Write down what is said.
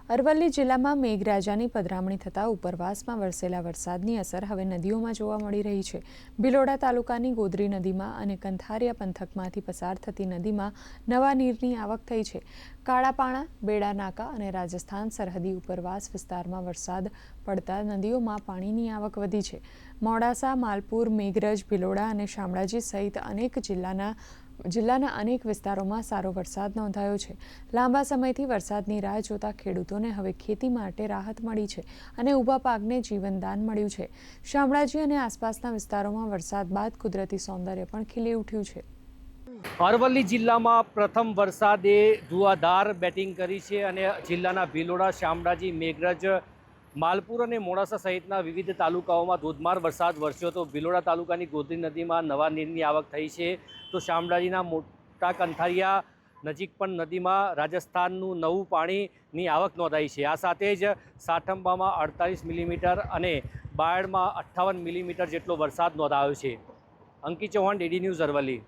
અરવલ્લી જિલ્લામાં મેઘરાજાની પધરામણી થતાં ઉપરવાસમાં વરસેલા વરસાદની અસર હવે નદીઓમાં જોવા મળી રહી છે। ભિલોડા તાલુકાની ગોદરી નદીમાં અને કંથારિયા પંથકમાંથી પસાર થતી નદીમાં નવા નીરની આવક થઈ છે। કાળાપાણા, બેડા નાકા અને રાજસ્થાન સરહદી ઉપરવાસ વિસ્તારમાં વરસાદ પડતા નદીઓમાં પાણીની આવક વધી છે। મોડાસા, માલપુર, મેઘરજ, ભિલોડા અને શામળાજી સહિત અનેક જિલ્લાના અનેક વિસ્તારોમાં સારો વરસાદ નોંધાયો છે। લાંબા સમયથી વરસાદની રાહ જોતા ખેડૂતોને હવે ખેતી માટે રાહત મળી છે અને ઊભા પાકને જીવનદાન મળ્યું છે। શામળાજી અને આસપાસના વિસ્તારોમાં વરસાદ બાદ કુદરતી સૌંદર્ય પણ ખીલી ઉઠ્યું છે। અરવલ્લી જિલ્લામાં પ્રથમ વરસાદે ધુઆધાર બેટિંગ કરી છે અને જિલ્લાના ભિલોડા, શામળાજી, મેઘરજ, માલપુર અને મોડાસા સહિતના વિવિધ તાલુકાઓમાં ધોધમાર વરસાદ વરસ્યો હતો। ભિલોડા તાલુકાની ગોદરી નદીમાં નવા નીરની આવક થઈ છે, તો શામળાજીના મોટા કંથારિયા નજીક પણ નદીમાં રાજસ્થાનનું નવું પાણીની આવક નોંધાઈ છે। આ સાથે જ સાઠંબામાં 48 મિલીમીટર અને બાયડમાં 58 મિલીમીટર જેટલો વરસાદ નોંધાયો છે। અંકિત ચૌહાણ, DD ન્યૂઝ, અરવલ્લી।